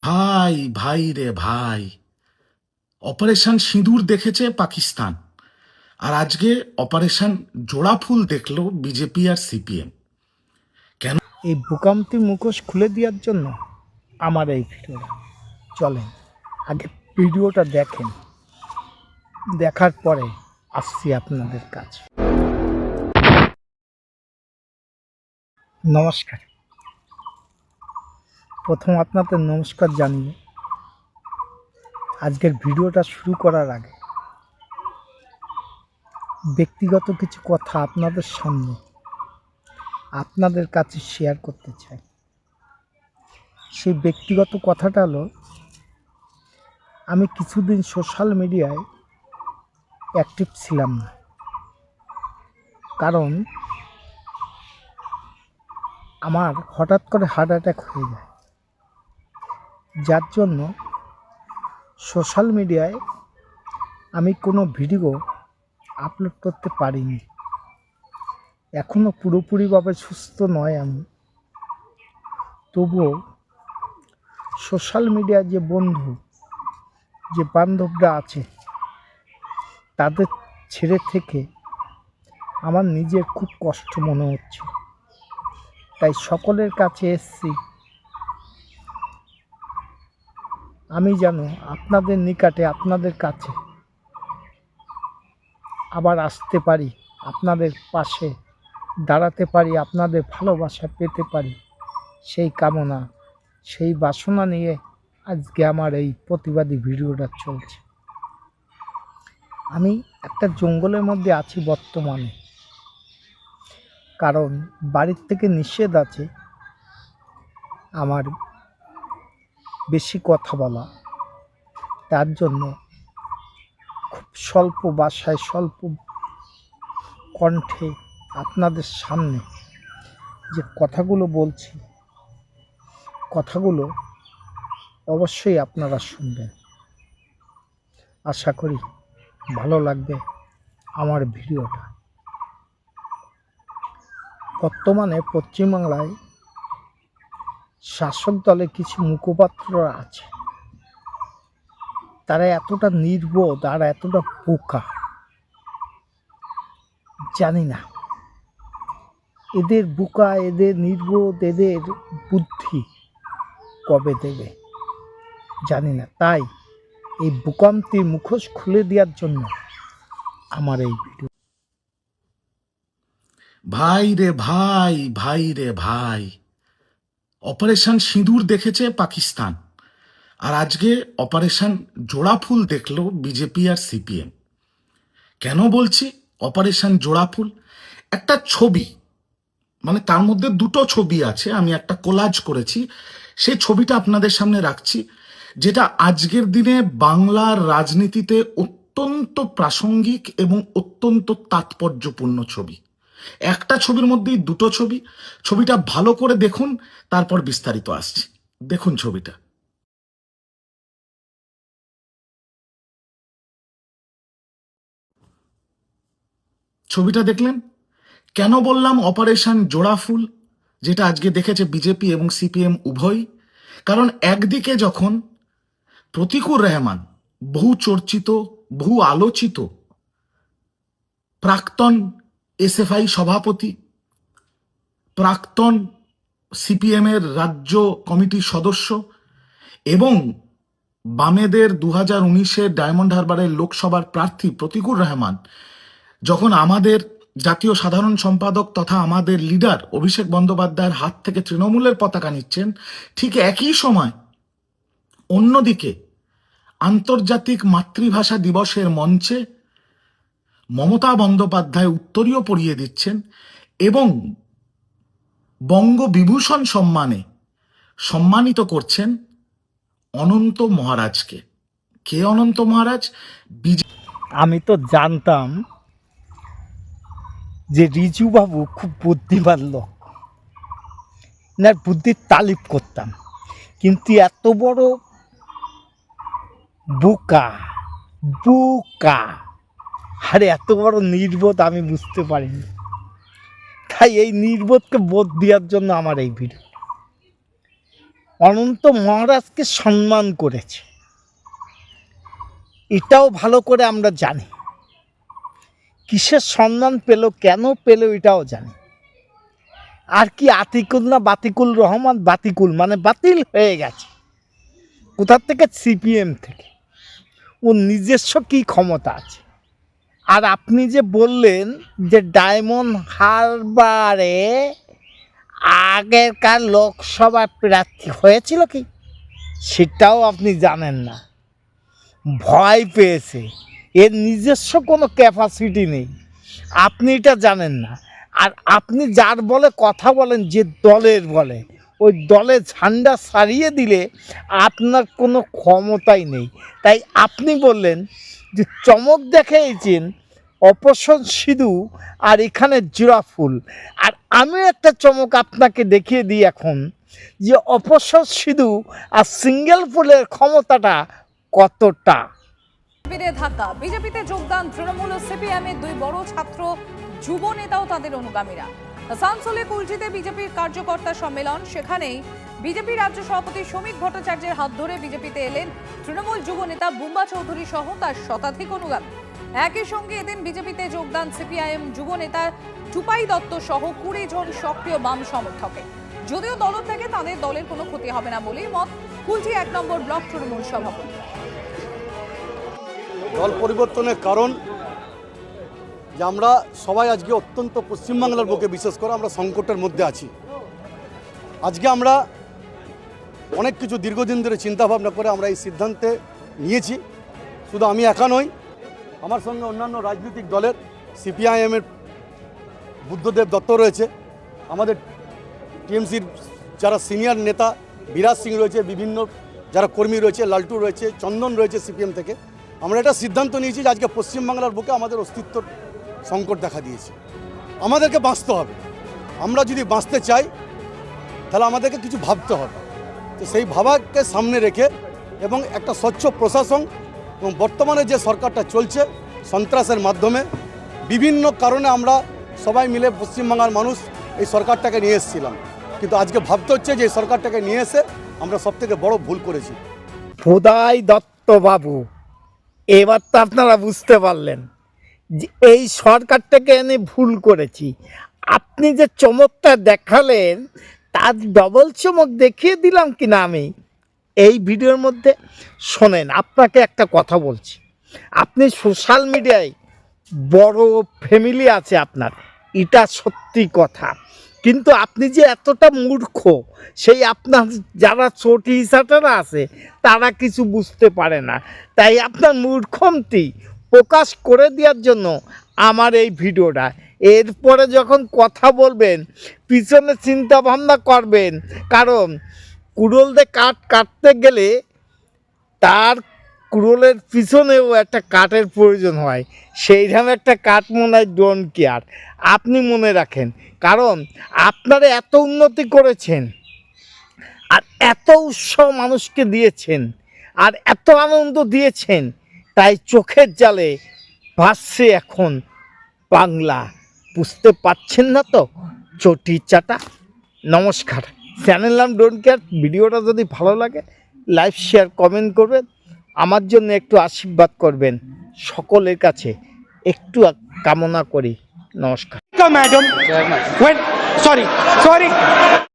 ভাই ভাই রে ভাই, অপারেশন সিঁদুর দেখেছে পাকিস্তান, আর আজকে অপারেশন জোড়া ফুল দেখলো বিজেপি আর সিপিএম। কেন? এই ভূকম্পের মুখোশ খুলে দেওয়ার জন্য আমার এই ভিডিওটা। চলেন আগে ভিডিওটা দেখেন, দেখার পরে আসছি আপনাদের কাছে। নমস্কার। প্রথম আপনাদের নমস্কার জানিয়ে আজকের ভিডিওটা শুরু করার আগে ব্যক্তিগত কিছু কথা আপনাদের সামনে আপনাদের কাছে শেয়ার করতে চাই। সেই ব্যক্তিগত কথাটা হলো, আমি কিছুদিন সোশ্যাল মিডিয়ায় অ্যাক্টিভ ছিলাম না, কারণ আমার হঠাৎ করে হার্ট অ্যাটাক হয়ে যায়, যার জন্য সোশ্যাল মিডিয়ায় আমি কোনো ভিডিও আপলোড করতে পারিনি। এখনও পুরোপুরিভাবে সুস্থ নয় আমি, তবুও সোশ্যাল মিডিয়ার যে বন্ধু যে বান্ধবরা আছে তাদের ছেড়ে থেকে আমার নিজের খুব কষ্ট মনে হচ্ছে, তাই সকলের কাছে এসেছি আমি যেন আপনাদের নিকটে আপনাদের কাছে আবার আসতে পারি, আপনাদের পাশে দাঁড়াতে পারি, আপনাদের ভালোবাসা পেতে পারি, সেই কামনা সেই বাসনা নিয়ে আজকে আমার এই প্রতিবাদী ভিডিওটা চলছে। আমি একটা জঙ্গলের মধ্যে আছি বর্তমানে, কারণ বাড়ির থেকে নিষেধ আছে আমার বেশি কথা বলা, তার জন্য খুব স্বল্প ভাষায় স্বল্প কণ্ঠে আপনাদের সামনে যে কথাগুলো বলছি, কথাগুলো অবশ্যই আপনারা শুনবেন। আশা করি ভালো লাগবে আমার ভিডিওটা। বর্তমানে পশ্চিমবাংলায় শাসক দলে কিছু মুখপাত্ররা আছে, তারা এতটা নির্বোধ আর এতটা বোকা, জানি না এদের বোকা, এদের নির্বোধ, এদের বুদ্ধি কবে দেবে জানি না। তাই এই ভূকম্পের মুখোশ খুলে দেওয়ার জন্য আমার এই ভিডিও। ভাই রে ভাই ভাই রে ভাই, অপারেশন সিঁদুর দেখেছে পাকিস্তান, আর আজকে অপারেশন জোড়া ফুল দেখলো বিজেপি আর সিপিএম। কেন বলছি অপারেশন জোড়া ফুল? একটা ছবি, মানে তার মধ্যে দুটো ছবি আছে, আমি একটা কোলাজ করেছি, সেই ছবিটা আপনাদের সামনে রাখছি, যেটা আজকের দিনে বাংলার রাজনীতিতে অত্যন্ত প্রাসঙ্গিক এবং অত্যন্ত তাৎপর্যপূর্ণ ছবি। একটা ছবির মধ্যেই দুটো ছবি, ছবিটা ভালো করে দেখুন, তারপর বিস্তারিত আসছি। দেখুন ছবিটা। ছবিটা দেখলেন? কেন বললাম অপারেশন জোড়া ফুল, যেটা আজকে দেখেছে বিজেপি এবং সিপিএম উভয়ই? কারণ একদিকে যখন প্রতিকুর রহমান, বহু চর্চিত বহু আলোচিত প্রাক্তন এসএফআই সভাপতি, প্রাক্তন সিপিএমের রাজ্য কমিটির সদস্য এবং বামেদের 2019-এর ডায়মন্ড হারবারের লোকসভার প্রার্থী প্রতিকুর রহমান যখন আমাদের জাতীয় সাধারণ সম্পাদক তথা আমাদের লিডার অভিষেক বন্দ্যোপাধ্যায়ের হাত থেকে তৃণমূলের পতাকা নিচ্ছেন, ঠিক একই সময় অন্যদিকে আন্তর্জাতিক মাতৃভাষা দিবসের মঞ্চে মমতা বন্দ্যোপাধ্যায় উত্তরীয় পরিয়ে দিচ্ছেন এবং বঙ্গবিভূষণ সম্মানে সম্মানিত করছেন অনন্ত মহারাজকে। কে অনন্ত মহারাজ? আমি তো জানতাম যে রিজুবাবু খুব বুদ্ধিমান লোক, না বুদ্ধির তালিফ করতাম, কিন্তু এত বড় বোকা বোকা আর এত বড় নির্বোধ আমি বুঝতে পারিনি। তাই এই নির্বোধকে বোধ দেওয়ার জন্য আমার এই ভিডিও। অনন্ত মহারাজকে সম্মান করেছে, এটাও ভালো করে আমরা জানি। কিসের সম্মান পেল, কেন পেল, এটাও জানি। আর কি আতিকুল না বাতিকুল রহমান, বাতিকুল মানে বাতিল হয়ে গেছে। কোথা থেকে? সিপিএম থেকে। ওর নিজস্ব কি ক্ষমতা আছে? আর আপনি যে বললেন যে ডায়মন্ড হারবারে আগেরকার লোকসভা প্রার্থী হয়েছিল কি, সেটাও আপনি জানেন না। ভয় পেয়েছে, এর নিজস্ব কোনো ক্যাপাসিটি নেই, আপনি এটা জানেন না। আর আপনি যার বলে কথা বলেন, যে দলের বলে, ওই দলের ঝান্ডা সারিয়ে দিলে আপনার কোনো ক্ষমতাই নেই। তাই আপনি বললেন যে চমক দেখিয়েছেন অপসন সিধু আর এখানে জোড়া ফুল। আর আমি একটা চমক আপনাকে দেখিয়ে দিই এখন, যে অপসন সিধু আর সিঙ্গেল ফুলের ক্ষমতাটা কতটা। ধাক্কা, বিজেপিতে যোগদান তৃণমূল ও সিপিএম এর দুই বড় ছাত্র যুব নেতাও তাদের অনুগামীরা। আসানসোলে কুলটিতে বিজেপির কার্যকর্তা সম্মেলন, সেখানেই বিজেপি রাজ্য সভাপতি সমীক ভট্টাচার্যের হাত ধরে বিজেপিতে এলেন তৃণমূল যুব নেতা বুম্বা চৌধুরী সহ তার শতাধিক অনুগামী। একই সঙ্গে এদিন বিজেপিতে যোগদান সিপিআইএম যুব নেতা টুপাই দত্ত সহ 20 জন সক্রিয় বাম সমর্থকের। যদিও দল থেকে তাদের দলের কোনো ক্ষতি হবে না বলেই মত কুলটি 1 নম্বর ব্লক তৃণমূল সভাপতি। দল পরিবর্তনের কারণ যে আমরা সবাই আজকে অত্যন্ত পশ্চিমবাংলার বুকে বিশেষ করে আমরা সংকটের মধ্যে আছি। আজকে আমরা অনেক কিছু দীর্ঘদিন ধরে চিন্তাভাবনা করে আমরা এই সিদ্ধান্তে নিয়েছি। শুধু আমি একা নই, আমার সঙ্গে অন্যান্য রাজনৈতিক দলের সিপিআইএমের বুদ্ধদেব দত্ত রয়েছে, আমাদের টিএমসির যারা সিনিয়র নেতা বিরাজ সিং রয়েছে, বিভিন্ন যারা কর্মী রয়েছে, লালটু রয়েছে, চন্দন রয়েছে সিপিএম থেকে। আমরা একটা সিদ্ধান্ত নিয়েছি যে আজকে পশ্চিমবাংলার বুকে আমাদের অস্তিত্বর সংকট দেখা দিয়েছে, আমাদেরকে বাঁচতে হবে। আমরা যদি বাঁচতে চাই তাহলে আমাদেরকে কিছু ভাবতে হবে। তো সেই ভাবাকে সামনে রেখে এবং একটা স্বচ্ছ প্রশাসন এবং বর্তমানে যে সরকারটা চলছে সন্ত্রাসের মাধ্যমে, বিভিন্ন কারণে আমরা সবাই মিলে পশ্চিমবাংলার মানুষ এই সরকারটাকে নিয়ে এসেছিলাম, কিন্তু আজকে ভাবতে হচ্ছে যে এই সরকারটাকে নিয়ে এসে আমরা সবথেকে বড় ভুল করেছি। খোদাই দত্ত বাবু, এবার তো আপনারা বুঝতে পারলেন যে এই সরকারটাকে এনে ভুল করেছি। আপনি যে চমকটা দেখালেন তার ডবল চমক দেখিয়ে দিলাম কিনা আমি এই ভিডিওর মধ্যে। শোনেন, আপনাকে একটা কথা বলছি, আপনি সোশ্যাল মিডিয়ায় বড় ফ্যামিলি আছে আপনার, এটা সত্যি কথা, কিন্তু আপনি যে এতটা মূর্খ, সেই আপনার যারা চটি হিসাটারা আছে তারা কিছু বুঝতে পারে না। তাই আপনার মূর্খমতি প্রকাশ করে দেওয়ার জন্য আমার এই ভিডিওটা। এরপরে যখন কথা বলবেন পিছনে চিন্তা ভাবনা করবেন, কারণ কুড়োলদের কাঠ কাটতে গেলে তার কুড়োলের পিছনেও একটা কাঠের প্রয়োজন হয়, সেইরকম একটা কাঠ মনে হয় ডোন্ট কেয়ার। আপনি মনে রাখেন, কারণ আপনারা এত উন্নতি করেছেন আর এত উৎসাহ মানুষকে দিয়েছেন আর এত আনন্দ দিয়েছেন, তাই চোখের জালে ভাসছে এখন বাংলা। বুঝতে পারছেন না তো? চটি চাটা। নমস্কার, চ্যানেল নাম ডোন্ট কেয়ার। ভিডিওটা যদি ভালো লাগে লাইক, শেয়ার, কমেন্ট করবেন, আমার জন্য একটু আশীর্বাদ করবেন, সকলের কাছে একটু কামনা করি। নমস্কার। Madam, when sorry.